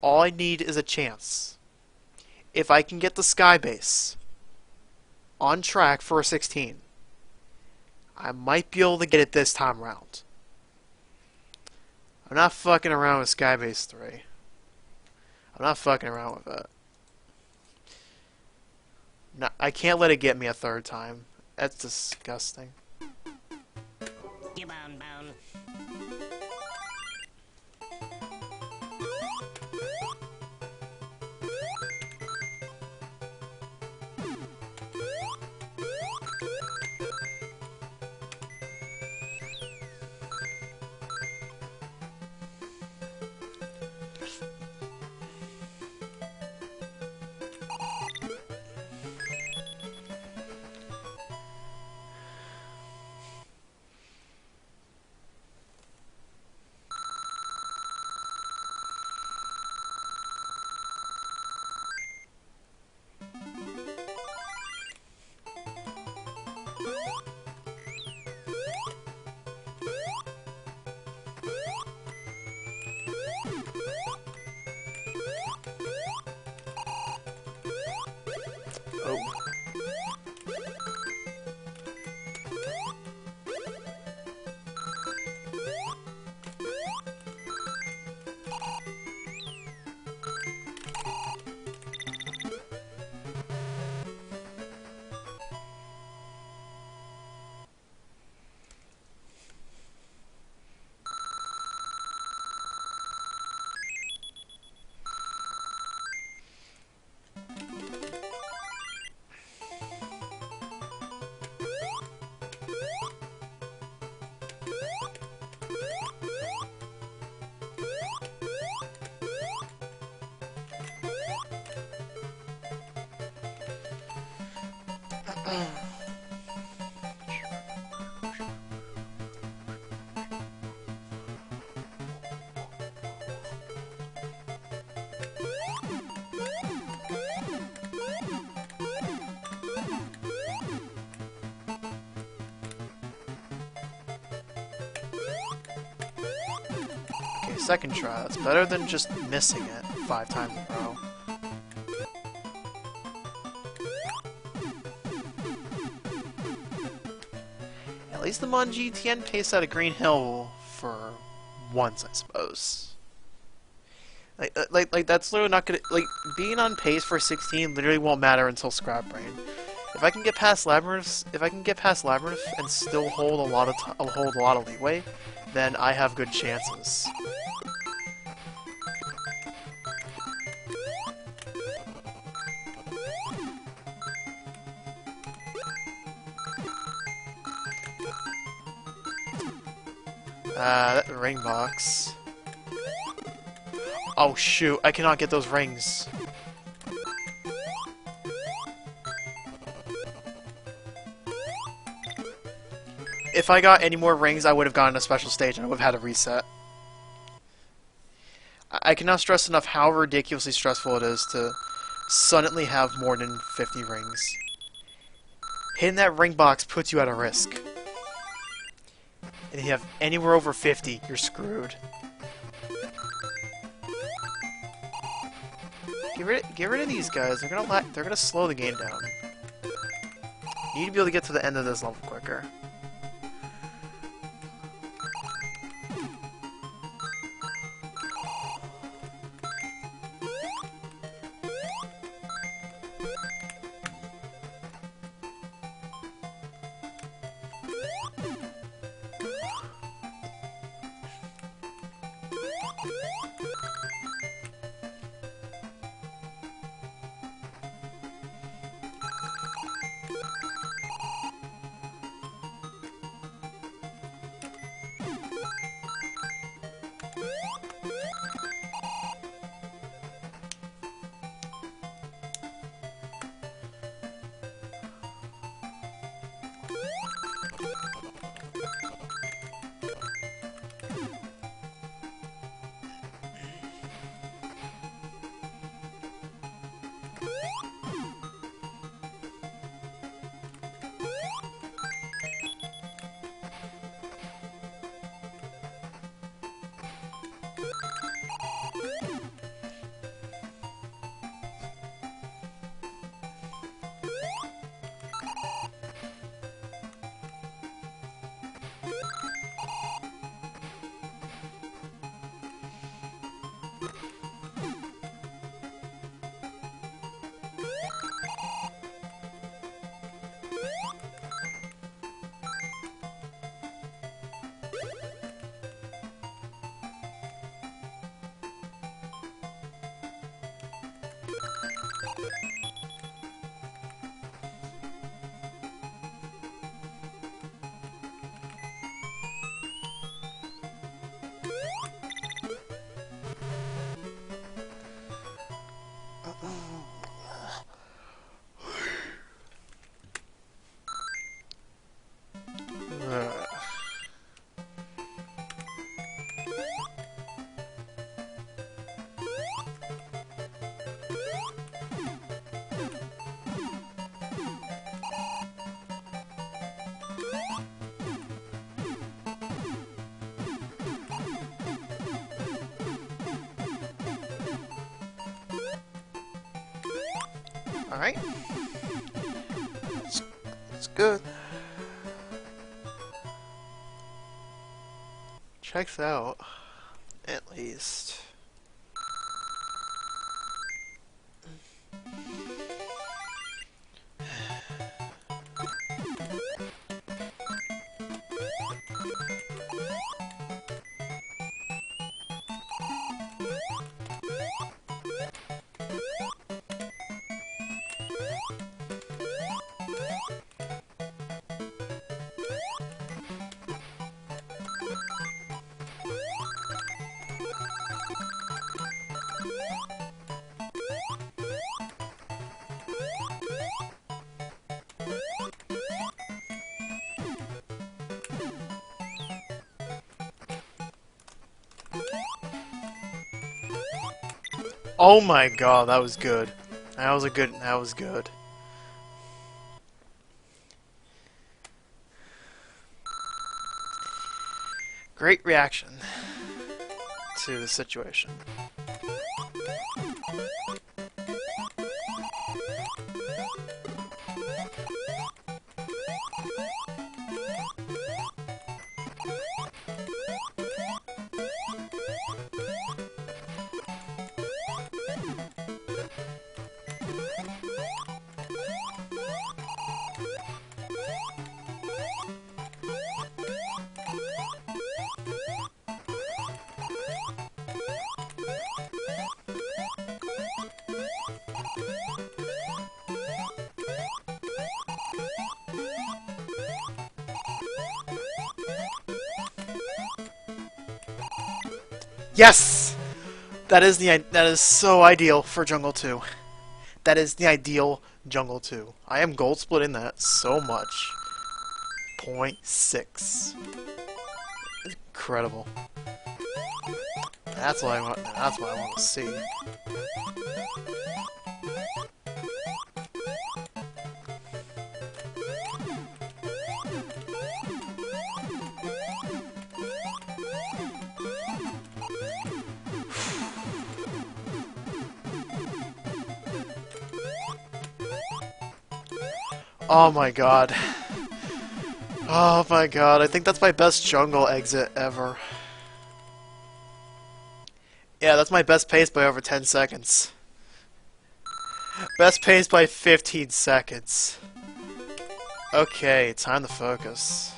All I need is a chance. If I can get the sky base on track for a 16, I might be able to get it this time around. I'm not fucking around with Skybase 3. I'm not fucking around with it. No, I can't let it get me a third time. That's disgusting. You bound. Oh. Okay, second try. That's better than just missing it 5 times in a row. At least I'm on GTN pace out of Green Hill for once, I suppose. Like that's literally not gonna being on pace for 16 literally won't matter until Scrap Brain. If I can get past Labyrinth, and still hold a lot of leeway, then I have good chances. That ring box. Oh shoot, I cannot get those rings. If I got any more rings, I would have gotten a special stage and I would have had a reset. I cannot stress enough how ridiculously stressful it is to suddenly have more than 50 rings. Hitting that ring box puts you at a risk. And if you have anywhere over 50, you're screwed. Get rid of these guys. They're gonna slow the game down. You need to be able to get to the end of this level quicker. Alright. It's good. Checks out, at least. Oh my god, that was good. That was good. Great reaction to the situation. Yes! That is so ideal for Jungle 2. That is the ideal Jungle 2. I am gold splitting that so much. 0.6. Incredible. That's what I want. That's what I want to see. Oh my god. Oh my god, I think that's my best jungle exit ever. Yeah, that's my best pace by over 10 seconds. Best pace by 15 seconds. Okay, time to focus.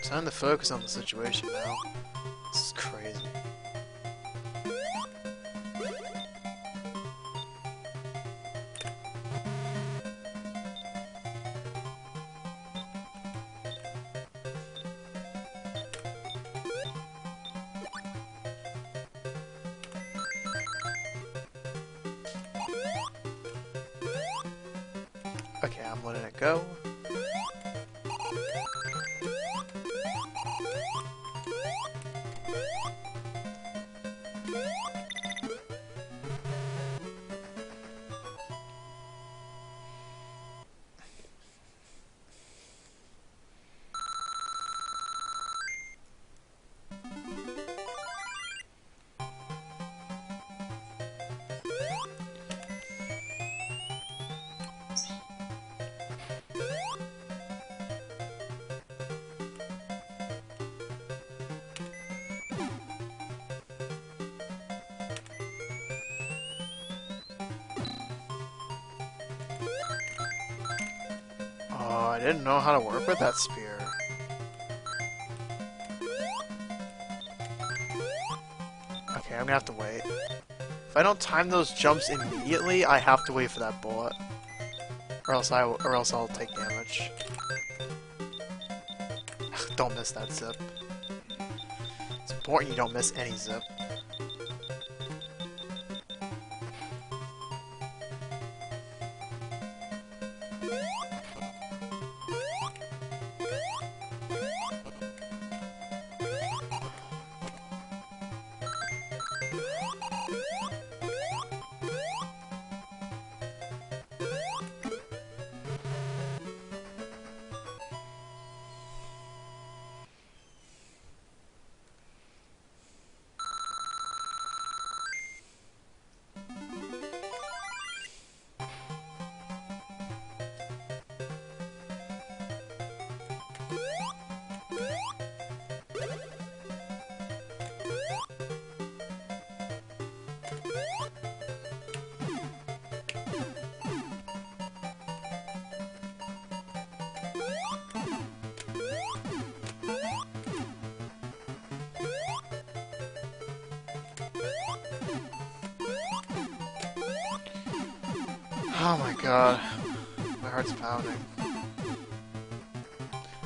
Time to focus on the situation now. This is crazy. Okay, I'm letting it go. I didn't know how to work with that spear. Okay, I'm gonna have to wait. If I don't time those jumps immediately, I have to wait for that bullet. Or else I'll take damage. Don't miss that zip. It's important you don't miss any zip. Oh my god. My heart's pounding.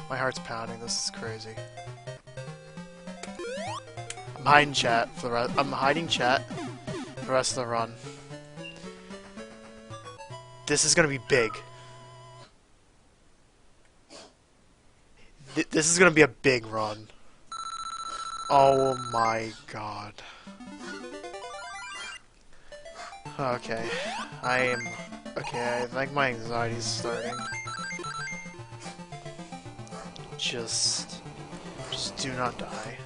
My heart's pounding, this is crazy. I'm hiding chat for the rest of the run. This is gonna be big. This is gonna be a big run. Oh my god. Okay. Okay, I think my anxiety's starting. Just do not die.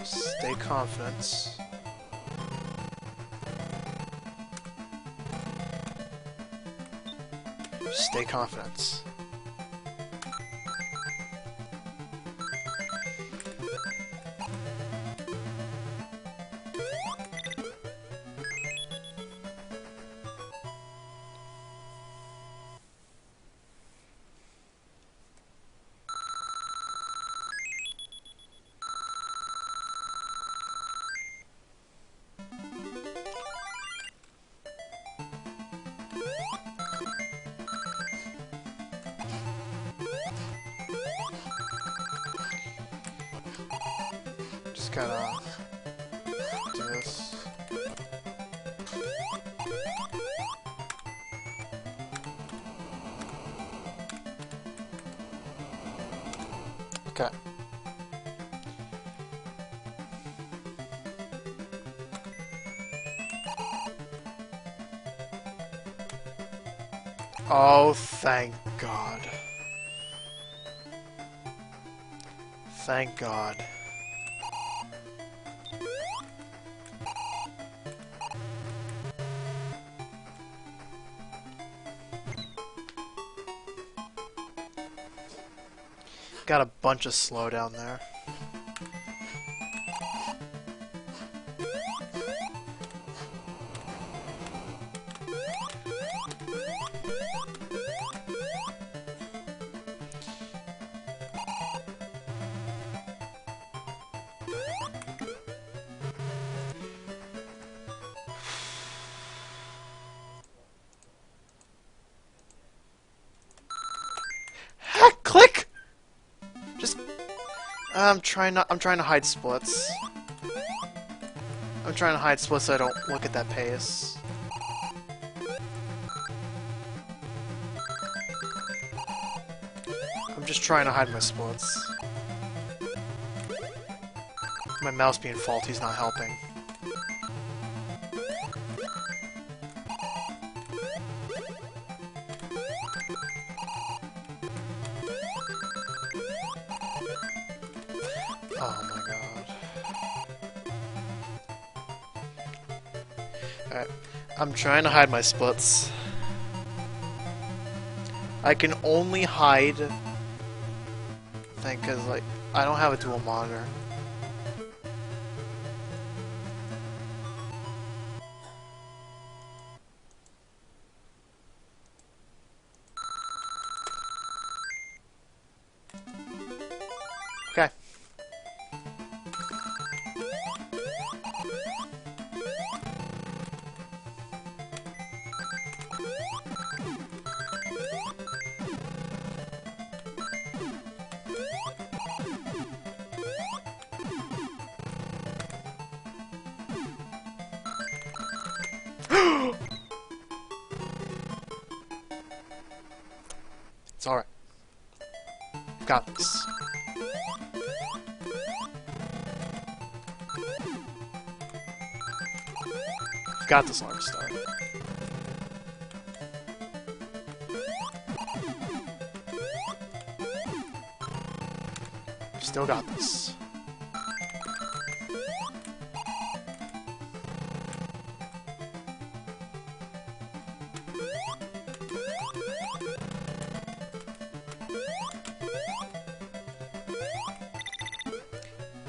Stay confident. Stay confident. Just gotta do this. Okay. Oh, thank God. Thank God. Got a bunch of slowdown there. Click! Just I'm trying to hide splits. I'm trying to hide splits so I don't look at that pace. I'm just trying to hide my splits. My mouse being faulty is not helping. Oh my god. Alright. I'm trying to hide my splits. I can only hide... I think because, like, I don't have a dual monitor. It's alright. Got this. Got this, Larva Star. Still got this.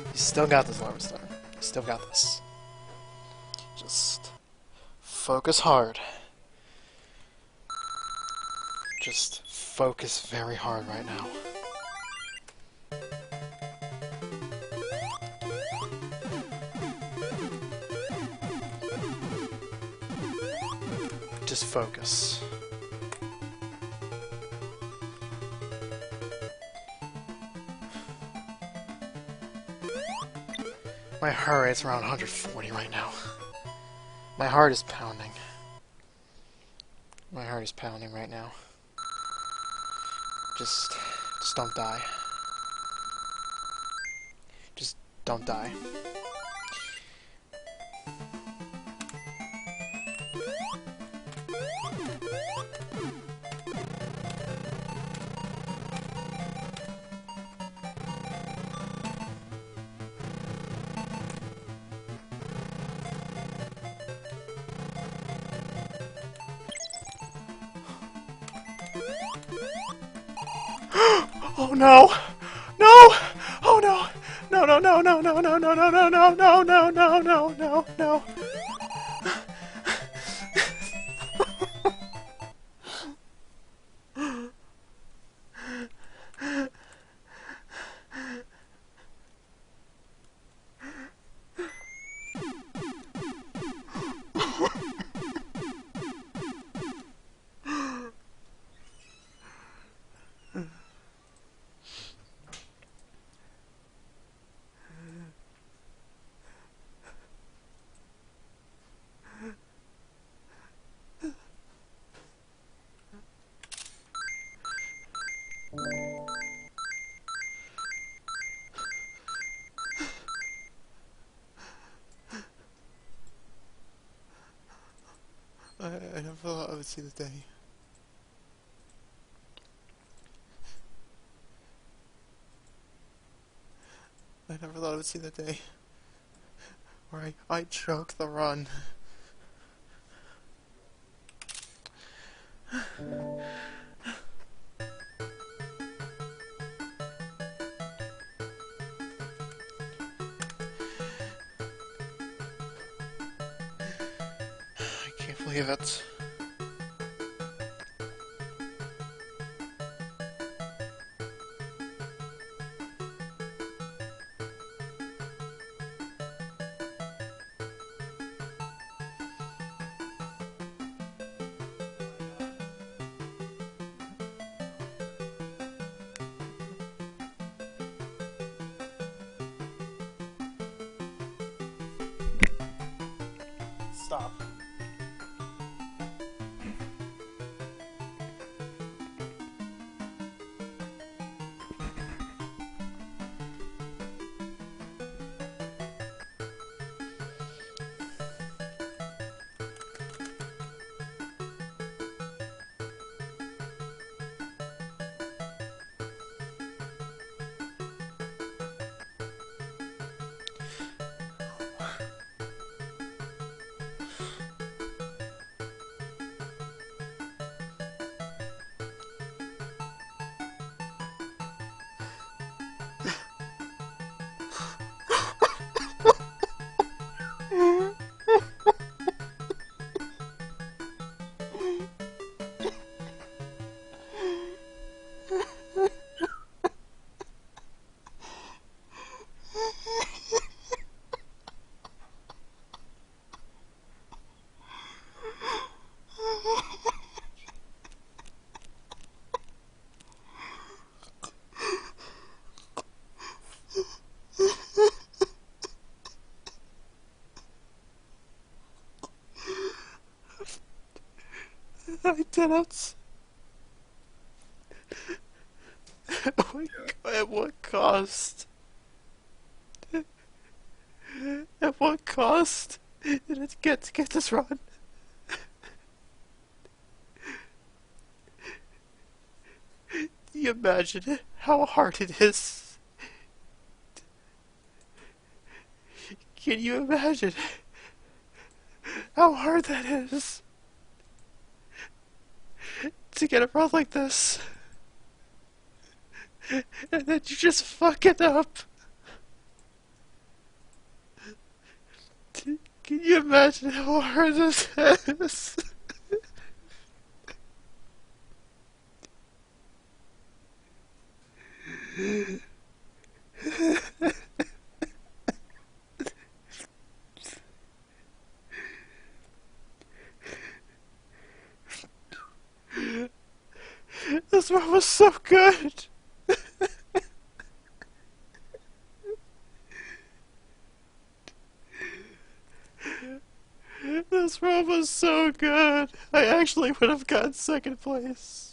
You still got this, Larva Star. You still got this. Just focus hard. Just focus very hard right now. Just focus. My heart rate's around 140 right now. My heart is pounding. My heart is pounding right now. Just don't die. Just don't die. Oh no! No! Oh no! No no no no no no no no no no no no no no no no. I never thought I would see the day. I never thought I would see the day where I choke the run. I can't believe it. Stop. I did it. At what cost? At what cost did it get to get this run? Can you imagine how hard it is? Can you imagine how hard that is to get a run like this? And then you just fuck it up. Can you imagine how hard this is? This one was so good. This run was so good. I actually would have gotten second place.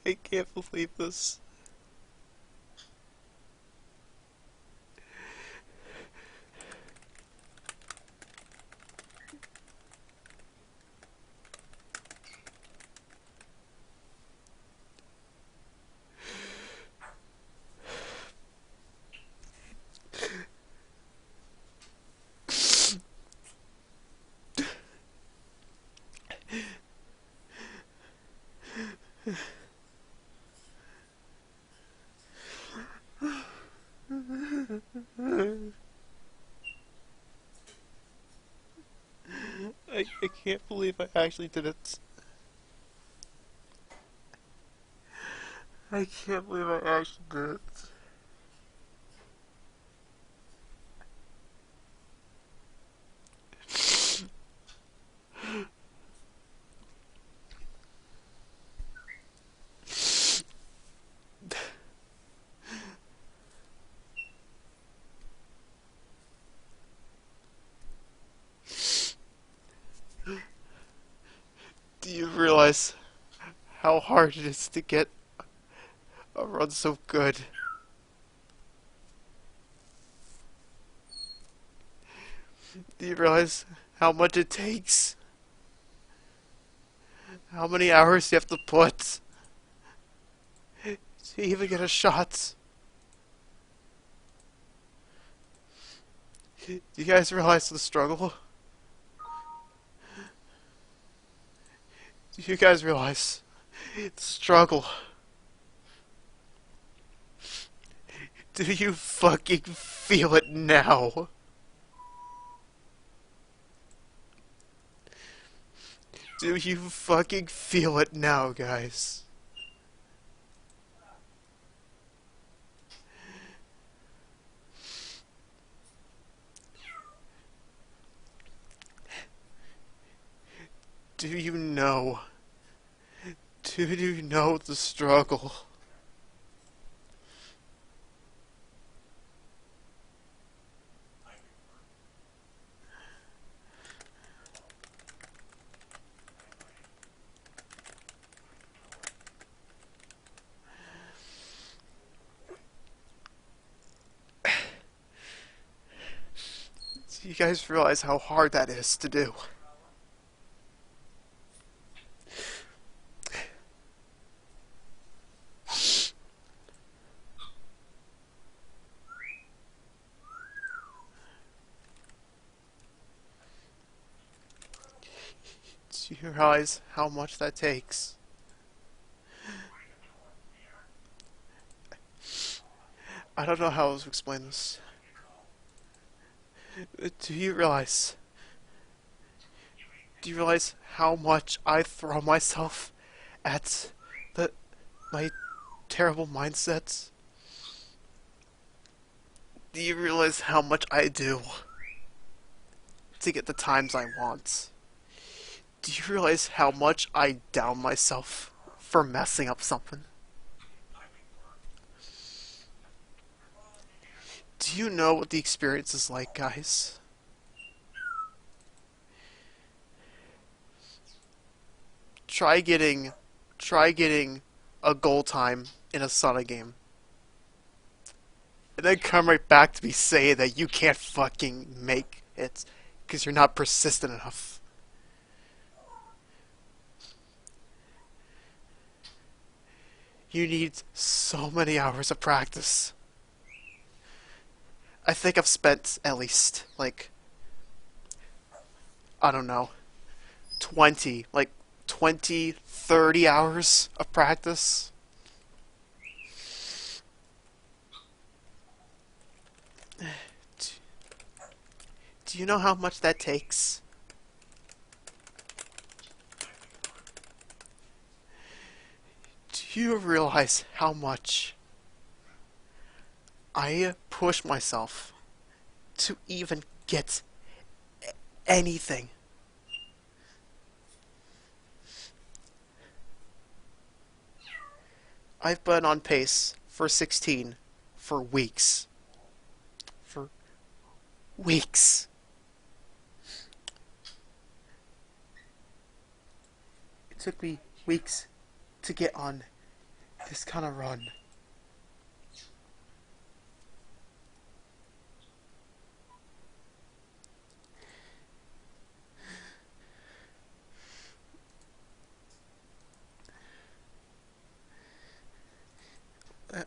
I can't believe this. I can't believe I actually did it. I can't believe I actually did it. Do you realize how hard it is to get a run so good? Do you realize how much it takes? How many hours you have to put to even get a shot? Do you guys realize the struggle? Do you guys realize the struggle? Do you fucking feel it now? Do you fucking feel it now, guys? Do you know? Do you know the struggle? Do you guys realize how hard that is to do? Do you realize how much that takes? I don't know how to explain this. Do you realize? Do you realize how much I throw myself at the my terrible mindsets? Do you realize how much I do to get the times I want? Do you realize how much I down myself for messing up something? Do you know what the experience is like, guys? Try getting try getting a goal time in a Sonic game. And then come right back to me saying that you can't fucking make it because you're not persistent enough. You need so many hours of practice. I think I've spent at least, like, I don't know, 20, 30 hours of practice. Do you know how much that takes? Do you realize how much I push myself to even get anything? I've been on pace for 16 for weeks. For weeks. It took me weeks to get on this kind of run.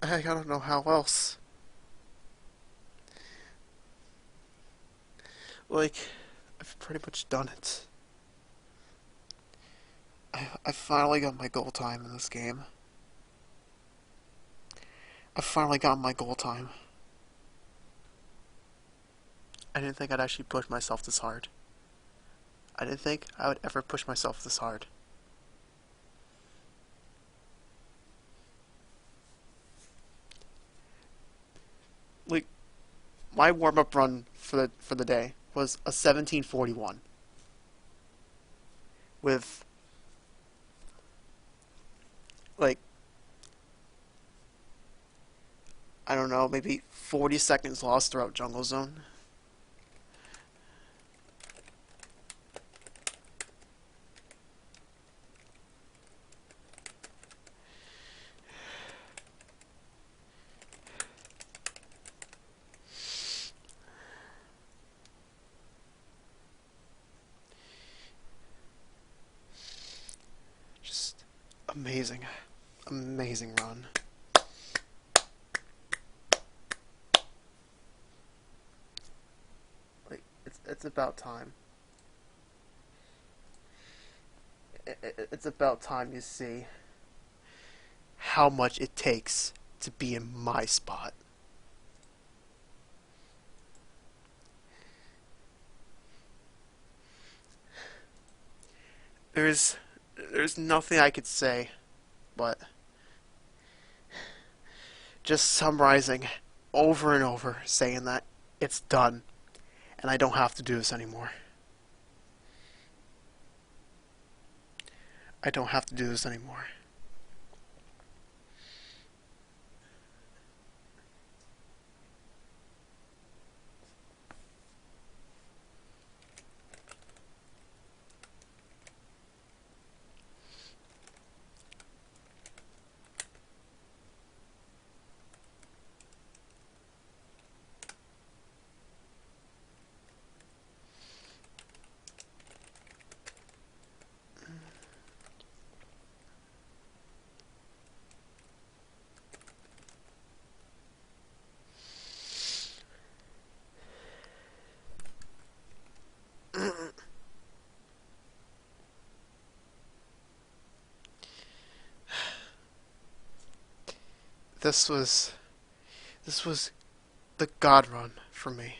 I don't know how else. Like, I've pretty much done it. I finally got my goal time in this game. I finally got my goal time. I didn't think I'd actually push myself this hard. I didn't think I would ever push myself this hard. Like, my warm-up run for the day was a 17:41 with like I don't know, maybe 40 seconds lost throughout Jungle Zone. Just amazing. Amazing run. Like, it's about time. It's about time you see how much it takes to be in my spot. There's nothing I could say, but just summarizing over and over, saying that it's done, and I don't have to do this anymore. I don't have to do this anymore. This was This was the God run for me.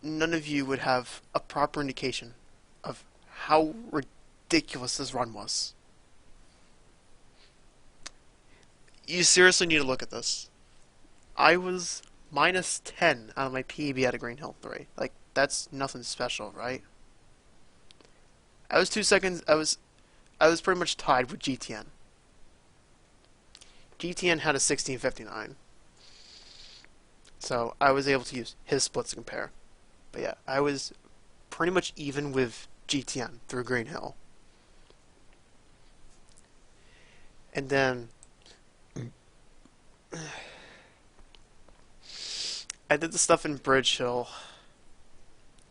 None of you would have a proper indication of how ridiculous this run was. You seriously need to look at this. I was minus 10 out of my PB at a Green Hill 3. Like, that's nothing special, right? I was 2 seconds, I was pretty much tied with GTN. GTN had a 1659. So I was able to use his splits to compare. But yeah, I was pretty much even with GTN through Green Hill. And then I did the stuff in Bridge Hill.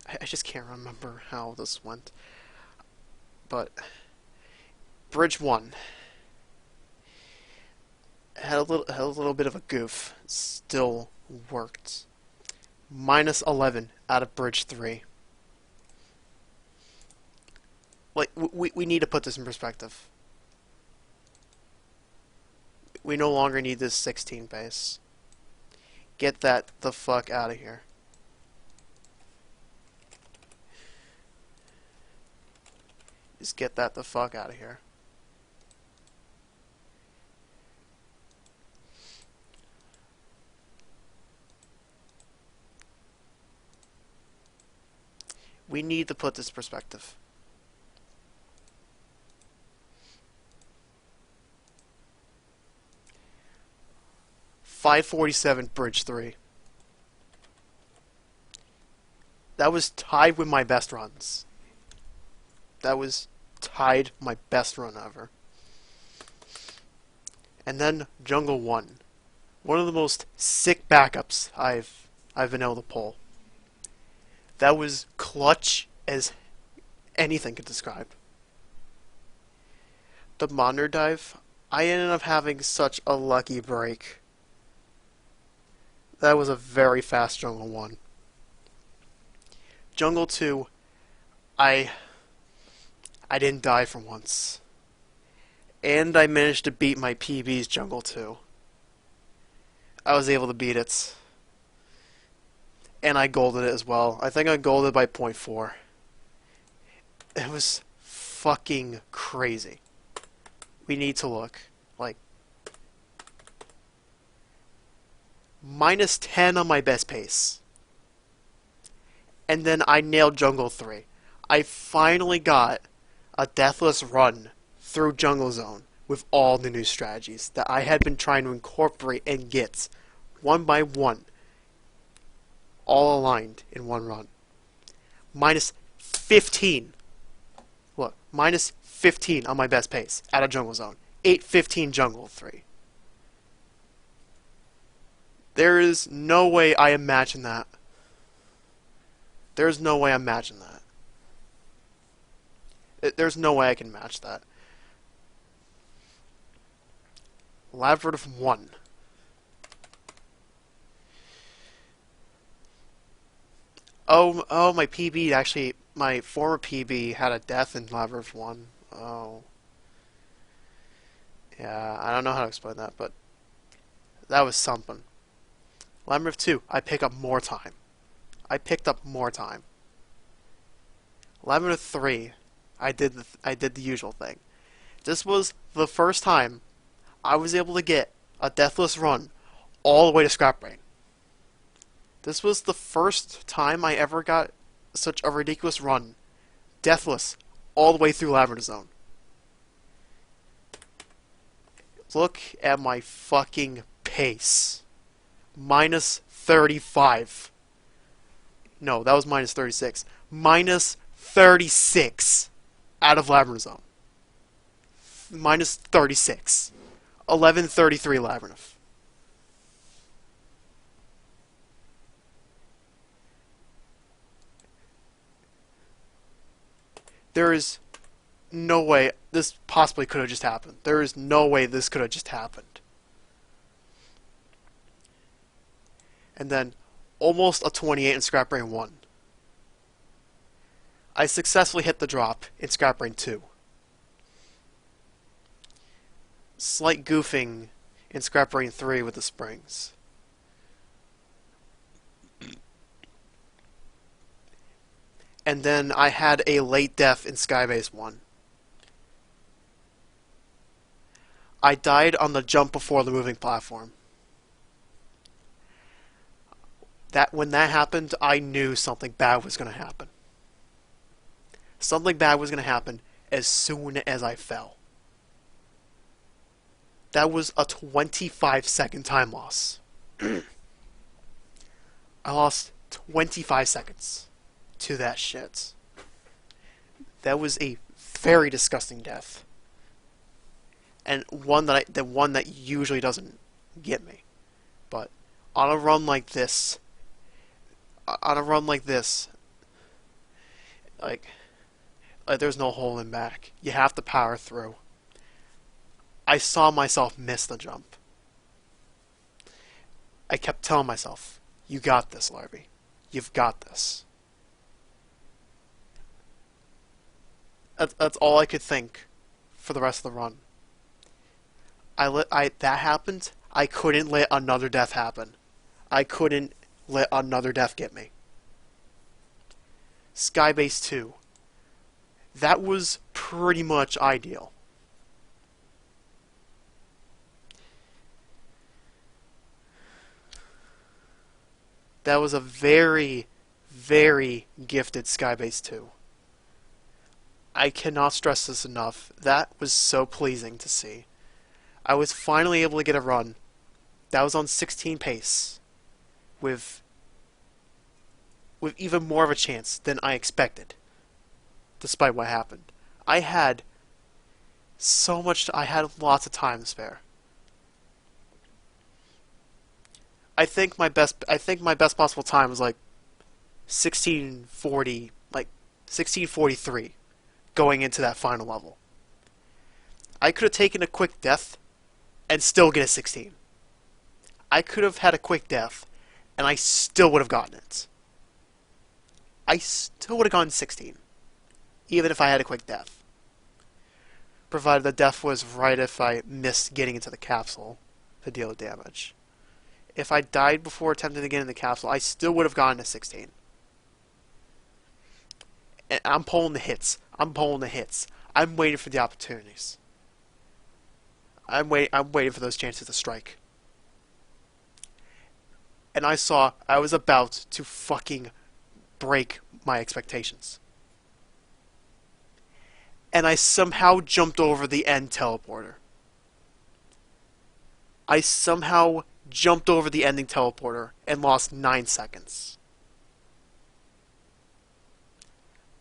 I just can't remember how this went. But Bridge 1 had a little bit of a goof. Still worked. Minus 11 out of Bridge 3. Like, we need to put this in perspective. We no longer need this 16 base. Get that the fuck out of here. Just get that the fuck out of here. We need to put this in perspective. .547 Bridge 3. That was tied with my best runs. That was tied my best run ever. And then Jungle 1. One of the most sick backups I've been able to pull. That was clutch as anything could describe. The Monitor dive, I ended up having such a lucky break. That was a very fast Jungle 1. Jungle 2, I didn't die for once. And I managed to beat my PB's Jungle 2. I was able to beat it. And I golded it as well. I think I golded by 0.4. It was fucking crazy. We need to look. Like, minus 10 on my best pace. And then I nailed Jungle 3. I finally got a deathless run through Jungle Zone with all the new strategies that I had been trying to incorporate and get one by one, all aligned in one run. Minus 15. Look, minus 15 on my best pace out of Jungle Zone. 815 Jungle 3. There is no way I imagine that. There's no way I imagine that. There's no way I can match that. Labyrinth 1. Oh, my PB actually, my former PB had a death in Labyrinth 1. Oh. Yeah, I don't know how to explain that, but that was something. Labyrinth 2, I pick up more time. I picked up more time. Labyrinth 3, I did the usual thing. This was the first time I was able to get a deathless run all the way to Scrap Brain. This was the first time I ever got such a ridiculous run, deathless, all the way through Labyrinth Zone. Look at my fucking pace. Minus 35. No, that was minus 36. Minus 36 out of Labyrinth Zone. Minus 36. 1133 Labyrinth. There is no way this possibly could have just happened. There is no way this could have just happened. And then almost a 28 in Scrap Brain 1. I successfully hit the drop in Scrap Brain 2. Slight goofing in Scrap Brain 3 with the springs. And then I had a late death in Skybase 1. I died on the jump before the moving platform. When that happened, I knew something bad was going to happen. Something bad was going to happen as soon as I fell. That was a 25-second time loss. I lost 25 seconds to that shit. That was a very disgusting death. And one that usually doesn't get me. But on a run like this, like there's no holding back. You have to power through. I saw myself miss the jump. I kept telling myself, you got this, Larby. You've got this. That's all I could think for the rest of the run. That happened. I couldn't let another death happen. I couldn't let another death get me. Skybase 2. That was pretty much ideal. That was a very, very gifted Skybase 2. I cannot stress this enough. That was so pleasing to see. I was finally able to get a run. That was on 16 pace. With even more of a chance than I expected. Despite what happened. I had lots of time to spare. I think my best possible time was like 1643 going into that final level. I could have taken a quick death and still get a 16. I could have had a quick death and I still would have gotten it. I still would have gotten 16, even if I had a quick death. Provided the death was right if I missed getting into the capsule to deal damage. If I died before attempting to get in the capsule, I still would have gotten a 16. And I'm pulling the hits. I'm waiting for the opportunities. I'm waiting for those chances to strike. And I was about to fucking break my expectations. And I somehow jumped over the end teleporter. I somehow jumped over the ending teleporter and lost 9 seconds.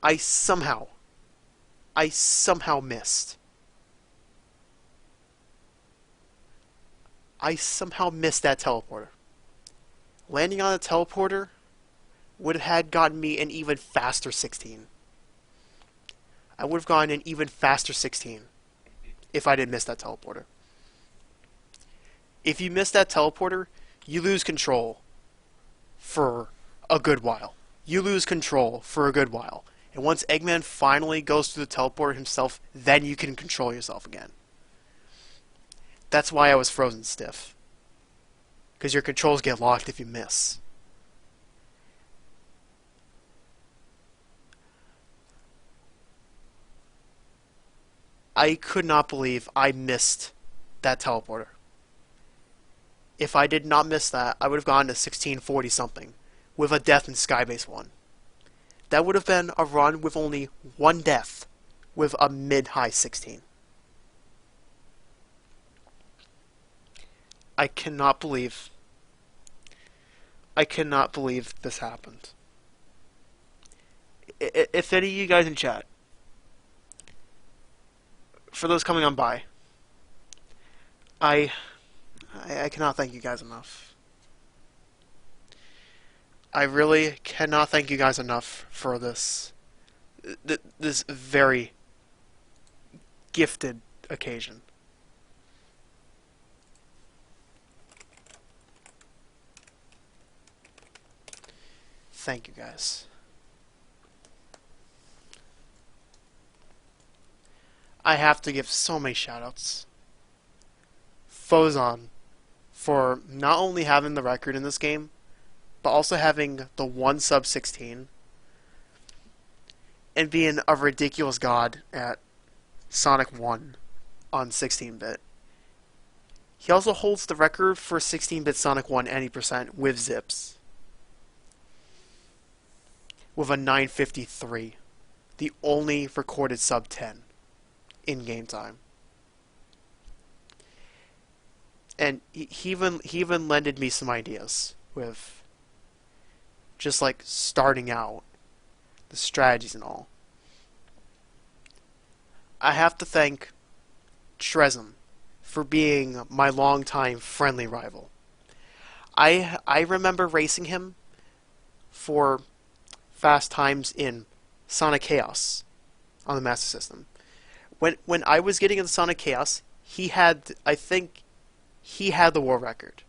I somehow missed. I somehow missed that teleporter. Landing on a teleporter would have gotten me an even faster 16. I would have gotten an even faster 16 if I didn't miss that teleporter. If you miss that teleporter, you lose control for a good while. And once Eggman finally goes through the teleporter himself, then you can control yourself again. That's why I was frozen stiff. Because your controls get locked if you miss. I could not believe I missed that teleporter. If I did not miss that, I would have gone to 1640 something, with a death in Skybase 1. That would have been a run with only one death, with a mid-high 16. I cannot believe this happened. If any of you guys in chat, for those coming on by, I cannot thank you guys enough. I really cannot thank you guys enough for this very gifted occasion. Thank you guys. I have to give so many shoutouts. Fozon, for not only having the record in this game, but also having the one sub 16 and being a ridiculous god at Sonic 1 on 16-bit. He also holds the record for 16-bit Sonic 1 any% with zips, with a 953, the only recorded sub 10 in game time. And he even lended me some ideas with just like starting out, the strategies and all. I have to thank Chrezm for being my longtime friendly rival. I remember racing him for fast times in Sonic Chaos on the Master System. When I was getting in Sonic Chaos, I think he had the world record.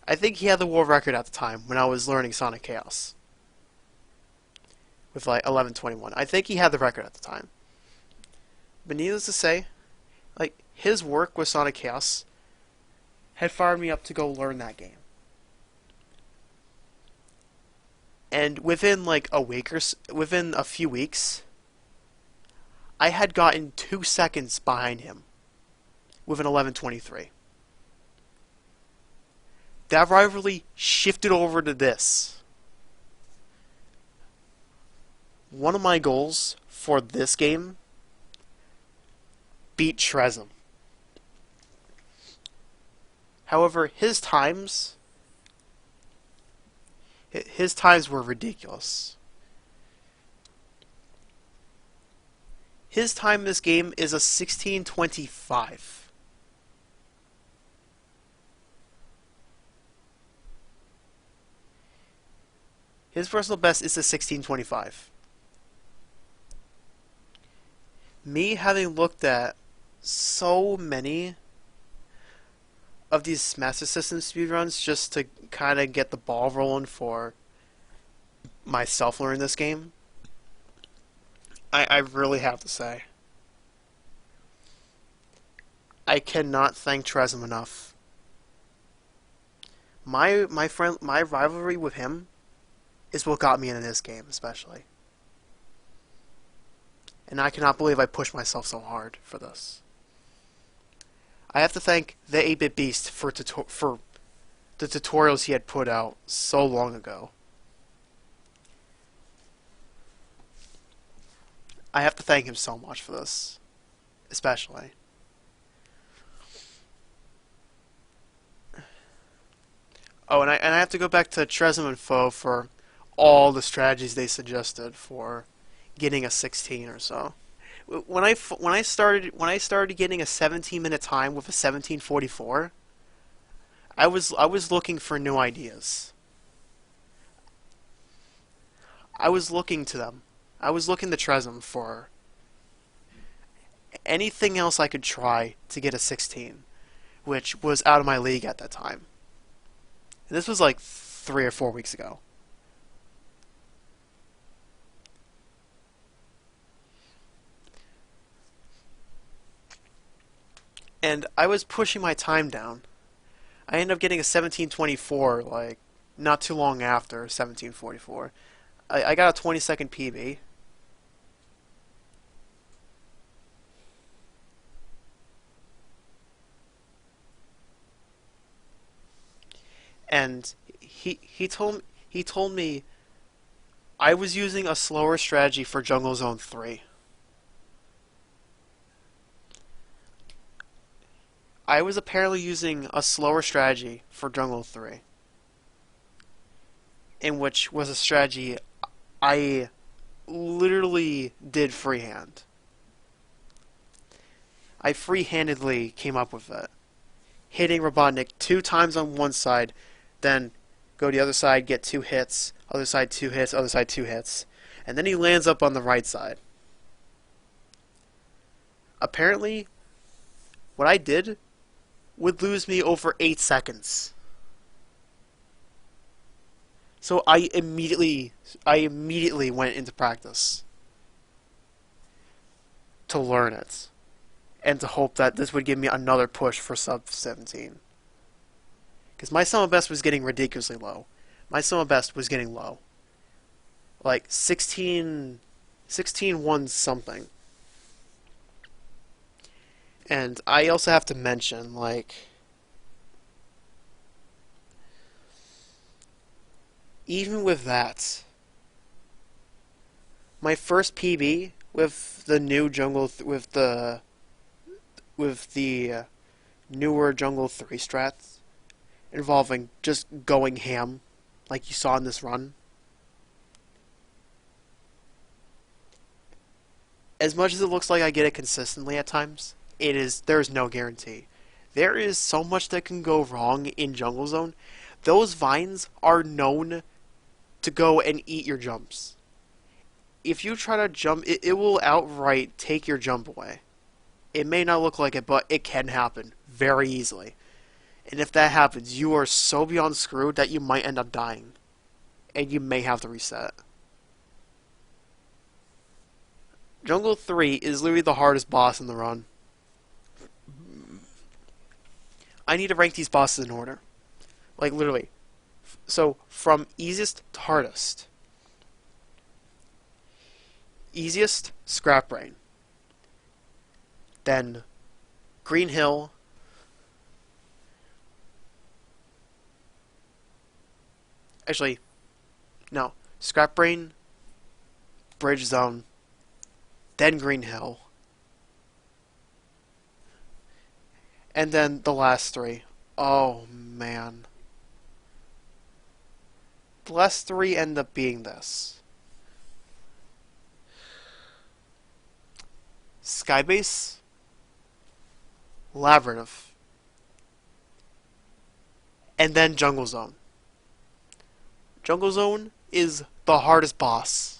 I think he had the world record at the time when I was learning Sonic Chaos with like 11:21. I think he had the record at the time. But needless to say, like his work with Sonic Chaos had fired me up to go learn that game. And within like within a few weeks, I had gotten 2 seconds behind him with an 11:23. That rivalry shifted over to this. One of my goals for this game, beat Chrezm. However, his times were ridiculous. His time in this game is a 16:25. His personal best is a 16:25. Me having looked at so many of these Master System speedruns just to kind of get the ball rolling for myself learning this game, I really have to say, I cannot thank Chrezm enough. My rivalry with him is what got me into this game, especially. And I cannot believe I pushed myself so hard for this. I have to thank the 8-Bit Beast for the tutorials he had put out so long ago. I have to thank him so much for this, especially. Oh, and I have to go back to Chrezm and Foe for all the strategies they suggested for getting a 16 or so. When I started getting a 17-minute time with a 17:44, I was looking for new ideas. I was looking to them. I was looking to Chrezm for anything else I could try to get a 16, which was out of my league at that time. And this was like 3 or 4 weeks ago. And I was pushing my time down. I ended up getting a 17:24, like, not too long after 17:44. I got a 20-second PB. And he told me I was using a slower strategy for Jungle Zone 3. I was apparently using a slower strategy for Jungle 3, in which was a strategy I literally did freehand. I free-handedly came up with it, hitting Robotnik 2 times on one side, then go to the other side, get 2 hits, other side 2 hits, other side 2 hits, and then he lands up on the right side. Apparently, what I did would lose me over 8 seconds. So I immediately went into practice to learn it and to hope that this would give me another push for sub 17. Because my sum of best was getting ridiculously low. My sum of best was getting low. Like 16 1 something. And I also have to mention, like, even with that, my first PB with the new jungle, with the newer Jungle 3 strats, involving just going ham, like you saw in this run. As much as it looks like I get it consistently at times, there's no guarantee. There is so much that can go wrong in Jungle Zone. Those vines are known to go and eat your jumps. If you try to jump, it will outright take your jump away. It may not look like it, but it can happen very easily. And if that happens, you are so beyond screwed that you might end up dying. And you may have to reset. Jungle 3 is literally the hardest boss in the run. I need to rank these bosses in order. Like, literally. So, from easiest to hardest. Easiest, Scrap Brain. Then, Green Hill. Actually, no. Scrap Brain, Bridge Zone, then Green Hill, and then the last three. Oh, man. The last three end up being this. Skybase, Labyrinth, and then Jungle Zone. Jungle Zone is the hardest boss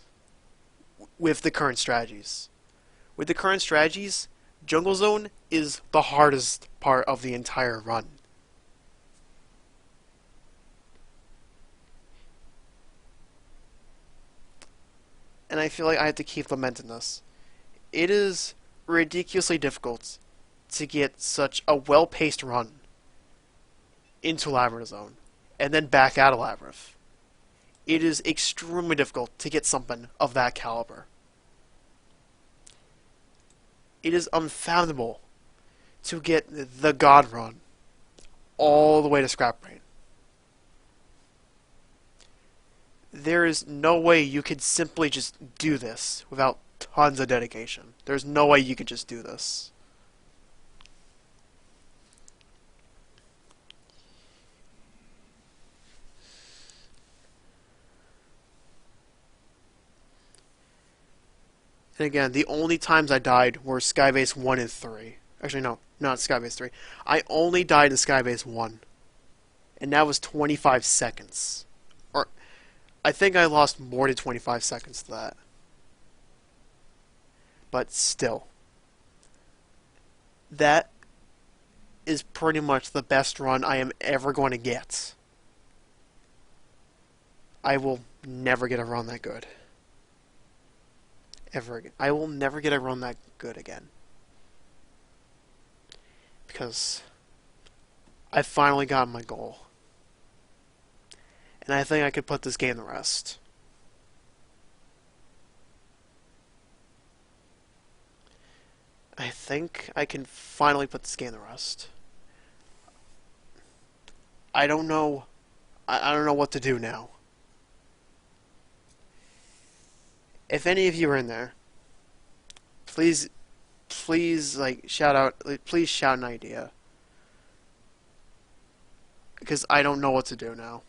with the current strategies. With the current strategies, Jungle Zone is the hardest part of the entire run. And I feel like I have to keep lamenting this. It is ridiculously difficult to get such a well-paced run into Labyrinth Zone and then back out of Labyrinth. It is extremely difficult to get something of that caliber. It is unfathomable to get the God Run all the way to Scrap Brain. There is no way you could simply just do this without tons of dedication. There's no way you could just do this. And again, the only times I died were Skybase 1 and 3. Actually, no, not Skybase 3. I only died in Skybase 1. And that was 25 seconds. Or, I think I lost more than 25 seconds to that. But still. That is pretty much the best run I am ever going to get. I will never get a run that good. Ever again. I will never get a run that good again. Because I finally got my goal. And I think I could put this game to rest. I think I can finally put this game to rest. I don't know. I don't know what to do now. If any of you are in there, please, like, shout out, please shout an idea. Because I don't know what to do now.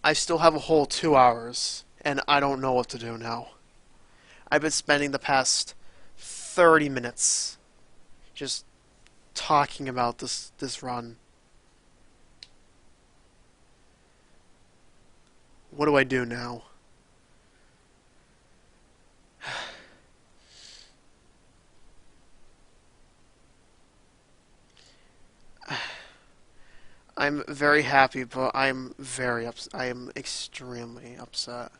I still have a whole 2 hours, and I don't know what to do now. I've been spending the past 30 minutes just talking about this run. What do I do now? I'm very happy, but I'm very I am extremely upset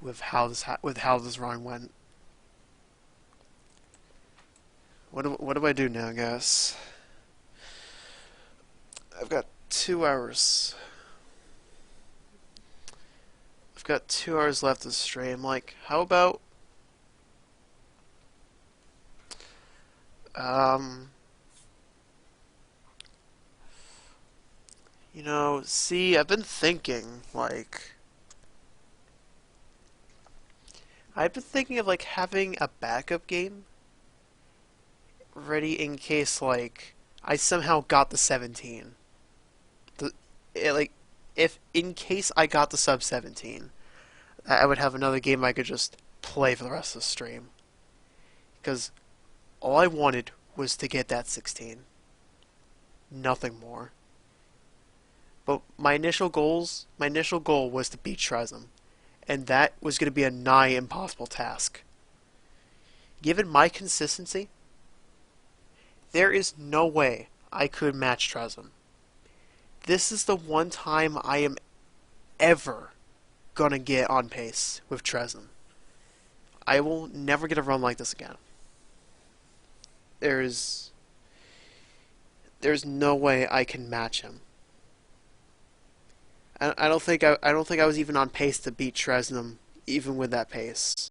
with how this run went. What do I do now, guys? I've got 2 hours. I've got 2 hours left to stream. Like, how about um, see, I've been thinking of like having a backup game ready in case like I somehow got the 17. Like if in case I got the sub 17, I would have another game I could just play for the rest of the stream. Because all I wanted was to get that 16. Nothing more. But my initial goal was to beat Chrezm, and that was going to be a nigh impossible task. Given my consistency, there is no way I could match Chrezm. This is the one time I am ever gonna get on pace with Chrezm. I will never get a run like this again. There's no way I can match him. I don't think I was even on pace to beat Chrezm even with that pace.